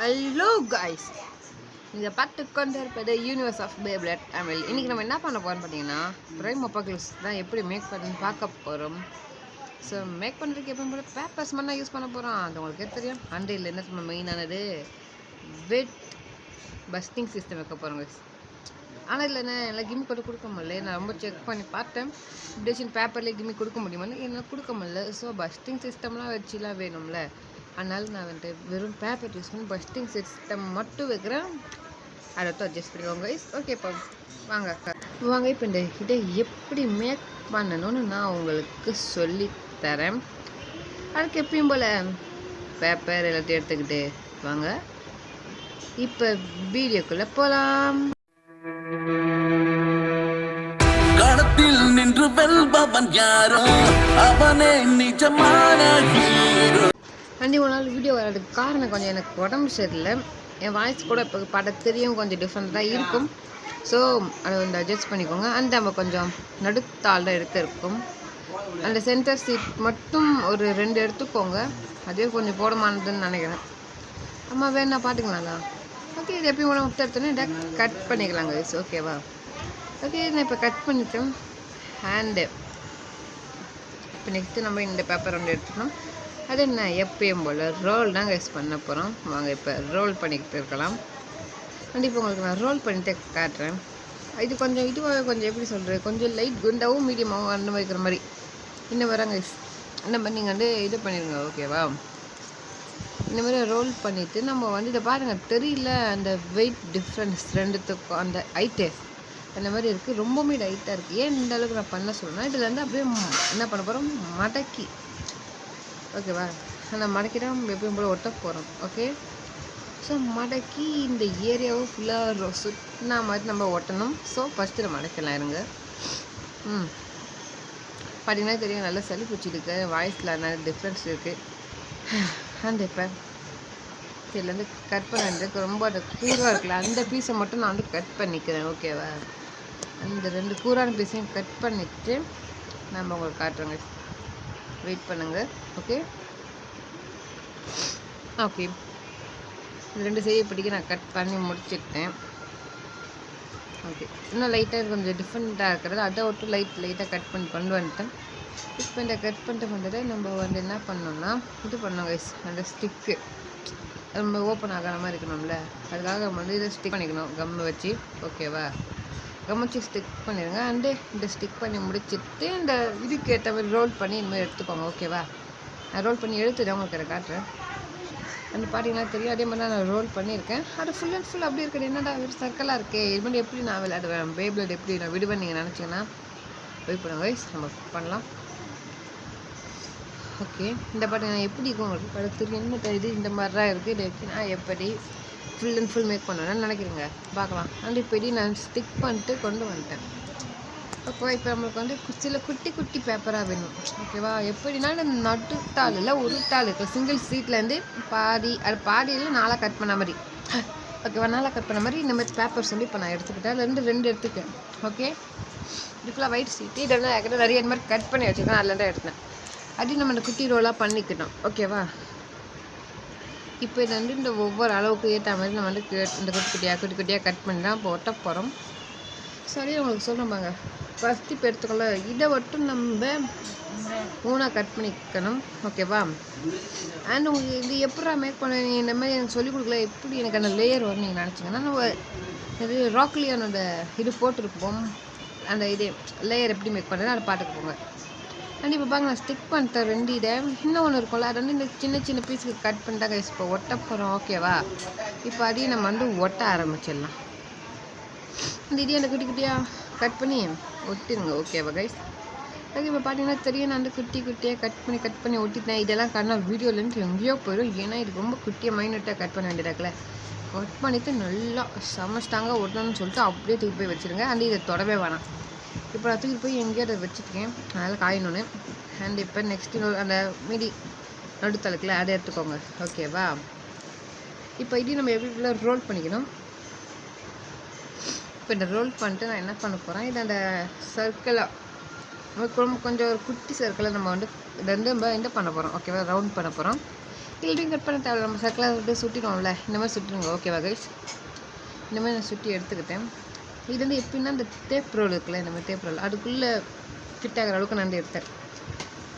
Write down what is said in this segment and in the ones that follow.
Hello guys, நீங்கள் பார்த்து கொண்டு இருப்பது யூனிவர்ஸ் ஆஃப் பேப்லெட் தமிழ். இன்றைக்கி நம்ம என்ன பண்ண போகிறோம்னு பார்த்தீங்கன்னா, ப்ரைம் அப்பாக்லிப்ஸ் தான் எப்படி மேக் பண்ணி பார்க்க போகிறோம். ஸோ மேக் பண்ணுறதுக்கு எப்போ போல பேப்பர்ஸ் மட்டும் யூஸ் பண்ண போகிறோம். அது உங்களுக்கே தெரியும். அண்டையில் என்ன நம்ம மெயினானது வெட் பஸ்டிங் சிஸ்டம் வைக்க போகிறோம் guys. ஆனால் இதில் என்ன எல்லாம் கிம்மி கூட கொடுக்க முடியல. நான் ரொம்ப செக் பண்ணி பார்த்தேன், டிஷன் பேப்பர்லேயே கிம்மி கொடுக்க முடியுமான்னு. என்னால் கொடுக்க முடியல. ஸோ பஸ்டிங் சிஸ்டம்லாம் வச்சுலாம் வேணும்ல. அதனால நான் வந்துட்டு வெறும் பேப்பர் யூஸ் பண்ணி பஸ்டிங் சிஸ்டம் மட்டும் வைக்கிறேன். அதை தான் அட்ஜஸ்ட் பண்ணிக்கோங்க கைஸ். ஓகே, இப்போ வாங்க இப்போ இந்த இதை எப்படி மேக் பண்ணணும்னு நான் உங்களுக்கு சொல்லித்தரேன். அதுக்கு எப்பயும் போல் பேப்பர் எல்லாத்தையும் எடுத்துக்கிட்டு வாங்க இப்போ வீடியோக்குள்ளே போகலாம். களத்தில் நின்று வெல்பவன் யாரோ அவனே நிஜமான ஹீரோ. அண்டி ஒரு நாள் வீடியோ வர்றதுக்கு காரணம் கொஞ்சம் எனக்கு உடம்பு சரியில்லை. என் வாய்ஸ் கூட இப்போ பாட தெரியும், கொஞ்சம் டிஃப்ரெண்ட்டாக இருக்கும். ஸோ அதை வந்து அட்ஜஸ்ட் பண்ணிக்கோங்க. அந்த நம்ம கொஞ்சம் நடுத்தாள் தான் எடுத்துருக்கும். அந்த சென்டர் சீட் மட்டும் ஒரு 2 எடுத்துக்கோங்க. அதே கொஞ்சம் போடமானதுன்னு நினைக்கிறேன். அம்மா வேணா பார்த்துக்கலாங்களா? ஓகே, இது எப்பயும் கூட மொத்தம் எடுத்தோன்னே கட் பண்ணிக்கலாங்க கைஸ். ஓகேவா? ஓகே, நான் இப்போ கட் பண்ணிட்டேன் ஹேண்டு. இப்போ நெக்ஸ்ட்டு நம்ம இந்த பேப்பர் ஒன்று எடுத்துக்கணும். அது என்ன எப்பயும் போல் ரோல் தான் யூஸ் பண்ண போகிறோம். வாங்க இப்போ ரோல் பண்ணிக்கிட்டு இருக்கலாம். கண்டிப்பாக உங்களுக்கு நான் ரோல் பண்ணிட்டு காட்டுறேன். இது கொஞ்சம் இதுவாக கொஞ்சம் எப்படி சொல்கிறது, கொஞ்சம் லைட் குண்டாகவும் மீடியமாகவும் அந்த மாதிரி இருக்கிற மாதிரி இந்த வராங்க. இந்த மாதிரி நீங்கள் வந்து இது பண்ணிடுங்க. ஓகேவா? இந்த மாதிரி ரோல் பண்ணிவிட்டு நம்ம வந்து இதை பாருங்கள், தெரியல அந்த வெயிட் டிஃப்ரென்ஸ் ரெண்டுத்துக்கும் அந்த ஹைட்டு அந்த மாதிரி இருக்குது. ரொம்பவுமே ஹைட்டாக இருக்குது. ஏன் இந்த அளவுக்கு நான் பண்ண சொல்லணும்னா, இதில் வந்து அப்படியே என்ன பண்ண போகிறோம், மடக்கி. ஓகேவா? நான் மடக்கி தான் எப்பயும் போல் ஒட்ட போகிறோம். ஓகே, ஸோ மடக்கி இந்த ஏரியாவும் ஃபுல்லாக சுற்றினா மாதிரி நம்ம ஒட்டணும். ஸோ ஃபஸ்ட்டு நம்ம மடக்கலாம் இருங்க. பார்த்தீங்கன்னா தெரியும், நல்லா சளி பிடிச்சிருக்கு, வாய்ஸில் நிறைய டிஃப்ரென்ஸ் இருக்குது. அந்த இப்போ இதுலேருந்து கட் பண்ணுறதுக்கு ரொம்ப அந்த கூறாக இருக்குல்ல, அந்த பீஸை மட்டும் நான் வந்து கட் பண்ணிக்கிறேன். ஓகேவா? அந்த 2 கூறான பீஸையும் கட் பண்ணிவிட்டு நம்ம உங்களுக்கு காட்டுறோங்க. வெயிட் பண்ணுங்க. ஓகே ஓகே, இது 2 செய்ய பிடிக்க நான் கட் பண்ணி முடிச்சுட்டேன். ஓகே, இன்னும் லைட்டாக கொஞ்சம் டிஃப்ரெண்ட்டாக இருக்கிறது அதை விட்டு லைட்டாக கட் பண்ணி கொண்டு வந்துட்டேன். இப்போ இந்த கட் பண்ணிட்டு வந்ததை நம்ம வந்து என்ன பண்ணோம்னா இது பண்ணோம் கைஸ். அந்த ஸ்டிக்கு நம்ம ஓப்பன் ஆகாத மாதிரி இருக்கணும்ல, அதுக்காக நம்ம வந்து இதை ஸ்டிக் பண்ணிக்கணும் கம்மை வச்சு. ஓகேவா? கம் வச்சு ஸ்டிக் பண்ணிடுங்க. அண்டு இந்த ஸ்டிக் பண்ணி முடிச்சுட்டு இந்த இதுக்கு ஏற்ற மாதிரி ரோல் பண்ணி இந்த மாதிரி எடுத்துக்கோங்க. ஓகேவா? நான் ரோல் பண்ணி எடுத்துட்டு உங்களுக்கு அதை காட்டுறேன். அந்த பார்த்தீங்கன்னா தெரியும், அதே மாதிரி தான் நான் ரோல் பண்ணியிருக்கேன். அது ஃபுல் அண்ட் ஃபுல் அப்படி இருக்குது. என்னடா ஒரு சர்க்கிளாக இருக்கே, இது மாதிரி எப்படி நான் விளையாடுவேன், பேப்லெட் எப்படி நான் விடுவேன் நீங்கள் நினச்சிங்கன்னா வெயிட் பண்ணுங்க கைஸ், நம்ம பண்ணலாம். ஓகே, இந்த பாட்டு நான் எப்படி இருக்கும் உங்களுக்கு படத்துக்கு என்ன தெரியுது, இந்த மாதிரி தான் இருக்குது. இதை வச்சு நான் எப்படி ஃபுல் அண்ட் ஃபுல் மேக் பண்ணணும்னு நினைக்கிறேங்க, பார்க்கலாம். அண்ட் இப்போ நான் ஸ்டிக் பண்ணிட்டு கொண்டு வந்துட்டேன். ஓகே, இப்போ நம்மளுக்கு வந்து சில குட்டி குட்டி பேப்பராக வேணும். ஓகேவா? எப்படின்னா இந்த நடுத்தாளில் ஒரு தாள் இருக்குது, சிங்கிள் சீட்லேருந்து பாதி, அது பாதியில் 4 கட் பண்ண மாதிரி. ஓகேவா? 4 கட் பண்ண மாதிரி இந்த மாதிரி பேப்பர்ஸ் வந்து இப்போ நான் எடுத்துக்கிட்டேன். 2 எடுத்துக்கேன். ஓகே, இது ஃபுல்லாக ஒயிட் சீட்டு. இதெல்லாம் நிறைய இந்த மாதிரி கட் பண்ணி வச்சுருக்கேன், அதில் தான் எடுத்தேன். அப்படி நம்ம இந்த குட்டி ரோலாக பண்ணிக்கிட்டோம். ஓகேவா? இப்போ இது வந்து இந்த ஒவ்வொரு அளவுக்கு ஏற்ற மாதிரி நம்ம வந்து இந்த குட்டி குட்டியாக கட் பண்ணி தான் இப்போ ஒட்ட போகிறோம். சரி, உங்களுக்கு சொல்கிறோம்பாங்க. ஃபஸ்ட்டு இப்போ எடுத்துக்கல, இதை மட்டும் நம்ம 3 கட் பண்ணிக்கணும். ஓகேவா? அண்ட் உங்களுக்கு இது எப்படா மேக் பண்ணுவீங்க, இந்த மாதிரி எனக்கு சொல்லிக் கொடுக்கல, எப்படி எனக்கு அந்த லேயர் வரும் நீங்கள் நினச்சிங்கன்னா, நம்ம இது ராக்லியானோட இது போட்டிருப்போம். அந்த இது லேயர் எப்படி மேக் பண்ணுறது அதை பார்த்துட்டு போங்க. அண்ட் இப்போ பாருங்க, நான் ஸ்டிக் பண்ணிட்டேன் 2 இதை. இன்னும் ஒன்று இருக்கும்ல, அது வந்து இந்த சின்ன பீஸுக்கு கட் பண்ணிட்டா கைஸ் இப்போ ஒட்ட போகிறோம். ஓகேவா? இப்போ அதையும் நம்ம வந்து ஒட்ட ஆரம்பிச்சிடலாம். இந்த இதையும் அந்த குட்டியாக கட் பண்ணி ஒட்டிடுங்க. ஓகேவா கைஸ்? அதுக்கு இப்போ பார்த்தீங்கன்னா தெரியும், நான் வந்து குட்டியாக கட் பண்ணி ஒட்டிட்டேன். இதெல்லாம் காரணம் வீடியோலேருந்து எங்கேயோ போயிடும். ஏன்னா இது ரொம்ப குட்டியாக மைனூட்டாக கட் பண்ண வேண்டியதாக்கல. கட் பண்ணிவிட்டு நல்லா ஸ்ட்ராங்காக ஒட்டணும்னு சொல்லிட்டு அப்படியே தூக்கி போய் வச்சுருங்க. அண்ட் இதை தொடவே வேணாம். இப்போ நான் தூக்கி போய் எங்கேயோ அதை வச்சுருக்கேன், அதனால் காயணுன்னு. அண்ட் இப்போ நெக்ஸ்ட்டு அந்த மீடி நடுத்தலுக்குள்ள அதை எடுத்துக்கோங்க. ஓகேவா? இப்போ இதையும் நம்ம எப்படி ரோல் பண்ணிக்கணும். இப்போ இந்த ரோல் பண்ணிட்டு நான் என்ன பண்ண போகிறேன், இது அந்த சர்க்கிளாக கொஞ்சம் ஒரு குட்டி சர்க்கிளை நம்ம வந்து இதை வந்து நம்ம என்ன பண்ண போகிறோம். ஓகேவா? ரவுண்ட் பண்ண போகிறோம். கில்டிங் கட் பண்ண தேவை, நம்ம சர்க்கிளாக விட்டு சுட்டிடுவோம்ல, இந்த மாதிரி சுட்டுருங்க. ஓகேவா கைஸ்? இந்த மாதிரி நான் சுட்டி எடுத்துக்கிட்டேன். இது வந்து எப்படின்னா இந்த டேப் ரோல் இருக்குல்ல, இந்த மாதிரி டேப் ரோல் அதுக்குள்ளே ஃபிட் ஆகிற அளவுக்கு நான் எடுத்தேன்.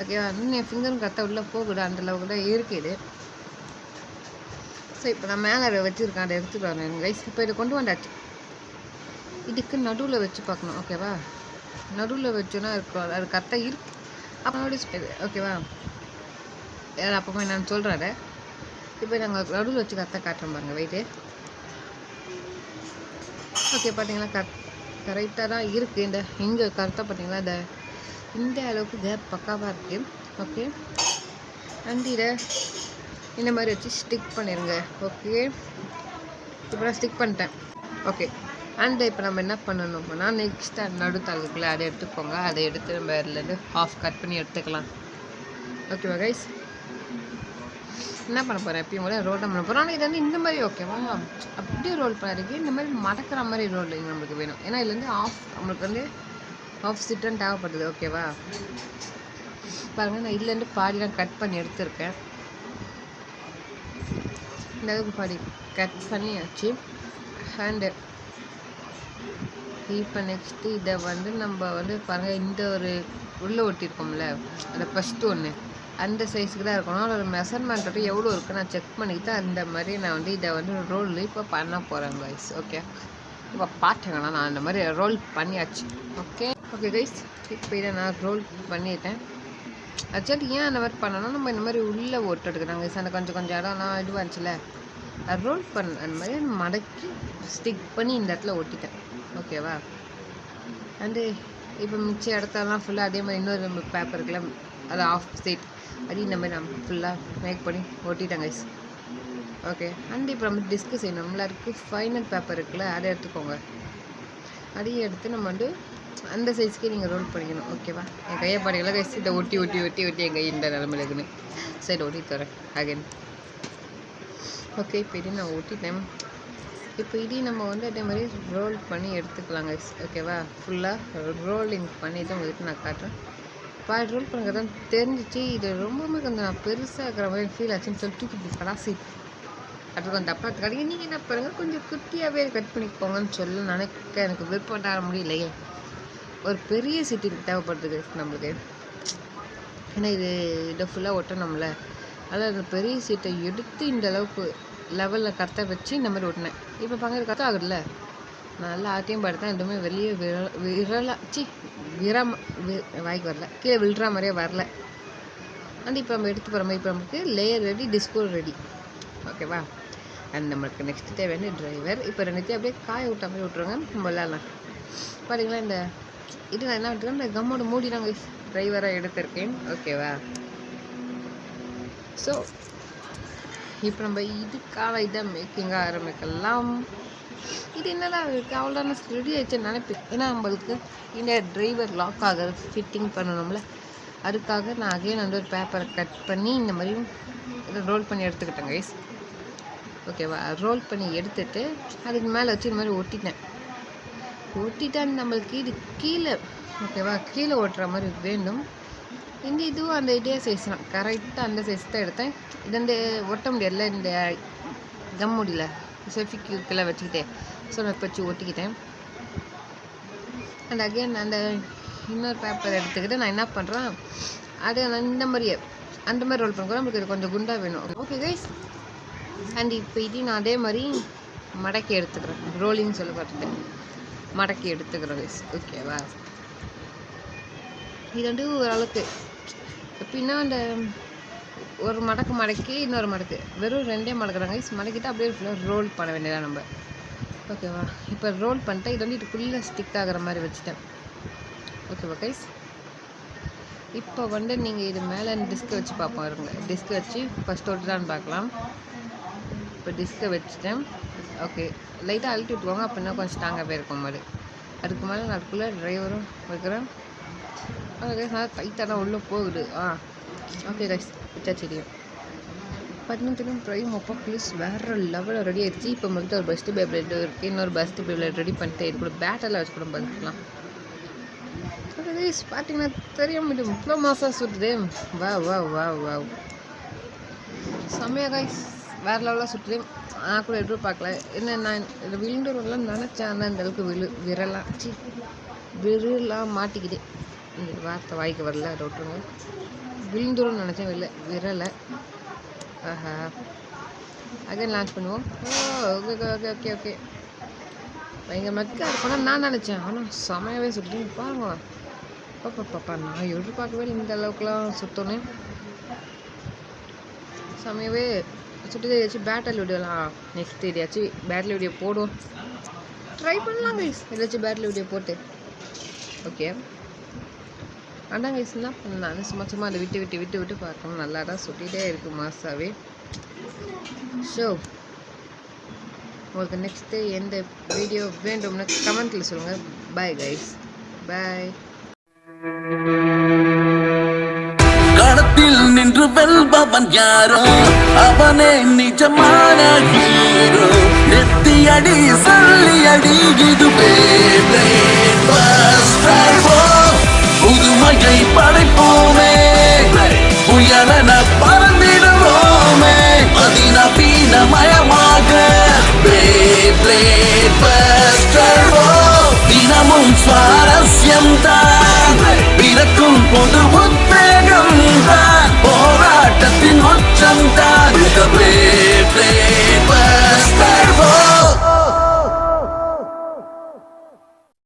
ஓகேவா? இன்னும் என் ஃபிங்கரும் கரெக்டாக உள்ளே போகுது, அந்த அளவுக்கு தான் இருக்குது. ஸோ இப்போ நான் மேலே வச்சுருக்கேன், அதை எடுத்துகிட்டு வரேன் கைஸ். இப்போ இதை கொண்டு வந்தாச்சு. இதுக்கு நடுவில் வச்சு பார்க்கணும். ஓகேவா? நடுவில் வச்சோன்னா இருக்கும், அது கரெக்டாக இருக்கு. அப்போ ஓகேவா? அப்போ நான் சொல்கிறேன். இப்போ நாங்கள் நடுவில் வச்சு கரெக்டாக காட்டுறோம் பாருங்க. வெயிட்டு ஓகே, பார்த்தீங்களா? கரெக்டாக தான் இருக்குது. இந்த இங்கே கரெக்டாக பார்த்தீங்களா, இந்த அளவுக்கு கேப் பக்காவாக இருக்குது. ஓகே, அண்ட் இதை இந்த மாதிரி வச்சு ஸ்டிக் பண்ணிடுங்க. ஓகே, இப்போ நான் ஸ்டிக் பண்ணிட்டேன். ஓகே, அண்ட் இப்போ நம்ம என்ன பண்ணணும்னா நெக்ஸ்ட் நடுத்தாளுக்குள்ள அதை எடுத்துக்கோங்க. அதை எடுத்து நம்ம இதுலேருந்து ஹாஃப் கட் பண்ணி எடுத்துக்கலாம். ஓகேவா கைஸ்? என்ன பண்ண போகிறேன், எப்பயும் கூட ரோல் பண்ண போகிறோம். ஆனால் இது வந்து இந்த மாதிரி ஓகேவா, அப்படியே ரோல் பண்ணுறதுக்கு இந்த மாதிரி மடக்கிற மாதிரி ரோல் நம்மளுக்கு வேணும். ஏன்னா இதுலேருந்து நம்மளுக்கு வந்து ஆஃப் சிட்டன் தேவைப்படுது. ஓகேவா? பாருங்கள், நான் இதுலேருந்து பாடிலாம் கட் பண்ணி எடுத்துருக்கேன். இந்த அளவுக்கு பாடி கட் பண்ணியாச்சு. ஹேண்டு இப்போ நெக்ஸ்ட்டு இதை வந்து நம்ம வந்து பாருங்கள், இந்த ஒரு உள்ளே ஒட்டியிருக்கோம்ல, அதை ஃபஸ்ட்டு ஒன்று அந்த சைஸுக்கு தான் இருக்கணும். அதோட மெஷர்மெண்ட்டோட எவ்வளோ இருக்குது நான் செக் பண்ணிக்கிட்டு அந்த மாதிரி நான் வந்து இதை வந்து ரோல் இப்போ பண்ண போகிறேன் கைஸ். ஓகே, இப்போ பார்த்துங்கன்னா நான் அந்த மாதிரி ரோல் பண்ணியாச்சு. ஓகே ஓகே கைஸ், இப்போ இதை நான் ரோல் பண்ணிட்டேன். ஆக்சுவலி ஏன் அந்த மாதிரி பண்ணணும், நம்ம இந்த மாதிரி உள்ளே ஓட்டு எடுக்கிறாங்க அந்த கொஞ்சம் இடம்லாம் இதுவாக இருந்துச்சுல, ரோல் அந்த மாதிரி மடக்கி ஸ்டிக் பண்ணி இந்த இடத்துல ஒட்டிட்டேன். ஓகேவா? அண்டு இப்போ மிச்ச இடத்தெல்லாம் ஃபுல்லாக அதே மாதிரி இன்னொரு பேப்பர் இருக்குல்ல, அது ஆஃப் சைட் அது இந்த மாதிரி நம்ம ஃபுல்லாக மேக் பண்ணி ஒட்டிட்டேன் கைஸ். ஓகே, அண்ட் இப்போ நம்ம டிஸ்க்கு செய்யணும். நம்மளுக்கு ஃபைனல் பேப்பர் இருக்குல்ல, அதை எடுத்துக்கோங்க. அதையும் எடுத்து நம்ம வந்து அந்த சைஸ்க்கே நீங்கள் ரோல் பண்ணிக்கணும். ஓகேவா? என் கையை பாடிங்களா கைஸ், இதை ஒட்டி ஒட்டி ஒட்டி ஒட்டி என் கை இந்த நிலமையில இருக்குன்னு சரி ஒட்டி தரேன் அகைன். ஓகே, இப்போ இதையும் நான் ஒட்டிட்டேன். இப்போ இதையும் நம்ம வந்து அதே மாதிரி ரோல் பண்ணி எடுத்துக்கலாம் கைஸ். ஓகேவா? ஃபுல்லாக ரோலிங் பண்ணி தான் உங்களுக்கு நான் காட்டுறேன். பாதி ரோல் பண்ணுறது தான் தெரிஞ்சிச்சு. இது ரொம்பவுமே கொஞ்சம் நான் பெருசாக இருக்கிற மாதிரி ஃபீல் ஆச்சுன்னு சொல்லிட்டு இப்படி கடாசி அது கொஞ்சம் தப்பாக இருக்காது. நீங்கள் என்ன பாருங்கள், கொஞ்சம் குட்டியாகவே கட் பண்ணிக்கோங்கன்னு சொல்ல நினைக்க எனக்கு விருப்பம் தர முடியலையே. ஒரு பெரிய சிட்டி தேவைப்படுது நம்மளுக்கு. ஏன்னா இதை ஃபுல்லாக ஒட்டணும்ல, அதில் அந்த பெரிய சீட்டை எடுத்து இந்த அளவுக்கு லெவலில் கரெக்டாக வச்சு இந்த மாதிரி ஒட்டினேன். இப்போ பார்க்குறது கரெக்டாக ஆகுதுல்ல, நல்லா ஆட்டியும் பாடுதான், எதுவுமே வெளியே வாய்க்கு வரல, கீழே விழுற மாதிரியே வரல. அண்ட் இப்போ நம்ம எடுத்து போகிற மாதிரி இப்போ நமக்கு லேயர் ரெடி, டிஸ்கோ ரெடி. ஓகேவா? அண்ட் நம்மளுக்கு நெக்ஸ்ட் தேவையான டிரைவர். இப்போ ரெண்டுத்தையும் அப்படியே காய விட்ட மாதிரி விட்ருங்க, நம்ம விளாட்லாம். பார்த்தீங்களா, இந்த இது நான் என்ன விட்டுருக்கேன், இந்த கம்மோட மூடி தான் டிரைவராக எடுத்திருக்கேன். ஓகேவா? ஸோ இப்போ நம்ம இதுக்காக இதை மேக்கிங்காக ஆரம்பிக்கலாம். இது என்னெல்லாம் இருக்குது, அவ்வளோதான் ரெடி ஆயிடுச்சுன்னு நினைப்பேன். ஏன்னா நம்மளுக்கு இந்த டிரைவர் லாக் ஆகிறது ஃபிட்டிங் பண்ணணும்ல, அதுக்காக நான் அகைன் வந்து ஒரு பேப்பரை கட் பண்ணி இந்த மாதிரியும் இதை ரோல் பண்ணி எடுத்துக்கிட்டேன் கைஸ். ஓகேவா? ரோல் பண்ணி எடுத்துகிட்டு அதுக்கு மேலே வச்சு இந்த மாதிரி ஒட்டிட்டேன். நம்மளுக்கு இது கீழே ஓகேவா, கீழே ஓட்டுற மாதிரி வேண்டும். இந்த இதுவும் அந்த இதே சைஸ் தான், கரெக்டாக அந்த சைஸ் தான் எடுத்தேன். இது வந்து ஒட்ட முடியல, இந்த கம் முடியல, செஃபிக்குள்ளே வச்சுக்கிட்டே. ஸோ நான் இப்போ வச்சு ஒட்டிக்கிட்டேன். அண்ட் அகெயின் அந்த இன்னொரு பேப்பர் எடுத்துக்கிட்டு நான் என்ன பண்ணுறேன், அதை நான் இந்த மாதிரியே அந்த மாதிரி ரோல் பண்ணுறேன். நம்மளுக்கு இது கொஞ்சம் குண்டாக வேணும். ஓகே கைஸ், அண்ட் இப்போ இது நான் அதே மாதிரி மடக்கி எடுத்துக்கிறேன். ரோலிங் சொல்ல பார்த்துட்டேன், மடக்கி எடுத்துக்கிறேன் கைஸ். ஓகேவா? இது வந்து ஓரளவுக்கு எப்படின்னா அந்த ஒரு மடக்கி இன்னொரு மடக்கு வெறும் 2 மடக்குறாங்க கைஸ். மடக்கிட்டு அப்படியே ஃபுல்லாக ரோல் பண்ண வேண்டியதான் நம்ம. ஓகேவா? இப்போ ரோல் பண்ணிட்டேன். இது வந்து இதுக்குள்ளே ஸ்டிக் ஆகிற மாதிரி வச்சுட்டேன். ஓகேவா கைஸ்? இப்போ வந்து நீங்கள் இது மேலே டிஸ்கை வச்சு பார்ப்போம். இருங்க, டிஸ்கை வச்சு ஃபஸ்ட் ஒட்டுதான்னு பார்க்கலாம். இப்போ டிஸ்கை வச்சுட்டேன். ஓகே, லைட்டாக அழுத்தி விட்டுக்கோங்க, அப்படின்னா கொஞ்சம் ஸ்ட்ராங்காகவே இருக்கும் மாதிரி. அதுக்கு மேலே நான் அதுக்குள்ளே டிரைவரும் வைக்கிறேன். ஓகே கைஸ், நல்லா டைட்டாக தான் உள்ளே போகுது. ஓகே கைஸ், வச்சா தெரியும். பார்த்தீங்கன்னா ப்ரைம் அப்போ ப்ளீஸ் வேறு லெவலில் ரெடி ஆகிடுச்சு. இப்போ மட்டும் ஒரு பெஸ்ட்டு பேப்லேட் இருக்குது, இன்னொரு பெஸ்ட்டு பேப்லேட் ரெடி பண்ணிட்டு இது கூட பேட்டெல்லாம் வச்சு கூட பார்த்துக்கலாம். ஓகே கைஸ், பார்த்தீங்கன்னா தெரியும், இது இவ்வளோ மாதம் சுற்றுது. வா வா வா வா செம்மையா கைஸ், வேறு லெவலாக சுற்றி நான் கூட எதிர்பார்க்கல. என்ன நான் இதை விழுந்துரும்லாம் நினச்சேன், ஆனால் இந்த அளவுக்கு விரலாம் மாட்டிக்கிது. இந்த வார்த்தை வாய்க்கு வரல, அதை விட்டுருங்க. விழுந்துரும்னு நினச்சேன், விரலை. ஆஹா, அகைன் லான்ச் பண்ணுவோம். ஓகே ஓகே ஓகே ஓகே பயங்கர மெக்காக இருக்கணும் நான் நினச்சேன், ஆனால் செமையாகவே சுற்றி பாருங்க. பாப்பா நான் எதிர்பார்க்கவே இல்லை இந்த அளவுக்குலாம் சுற்றணும். செமையாகவே சுற்றி ஏதாச்சும் பேட்டில் வீடியோலாம் நெக்ஸ்ட் ஏதாச்சும் பேட்டில் வீடியோ போடுவோம், ட்ரை பண்ணலாம் கைஸ். ஏதாச்சும் பேட்டில் வீடியோ போட்டு ஓகே. ஆனால் கைஸ் என்ன பண்ணலாம், சும்மா அதை விட்டு பார்க்கணும். நல்லா தான் சுட்டிகிட்டே இருக்குது மாசாவே. ஸோ உங்களுக்கு நெக்ஸ்ட்டு எந்த வீடியோ வேண்டும்னு கமெண்ட்டில் சொல்லுங்கள். பாய் கைஸ், பாய். களத்தில் நின்று வெல்பவன் யாரோ அவனே நிஜமான ஹீரோ. நெத்தி அடி சொல்லி அடி இதுவே புதுமையை படைப்போமே, புயலன பறந்திடுவோமே, அதிநவீனமயமாக தினமும் சுவாரஸ்யம் தான் பிறக்கும் பொது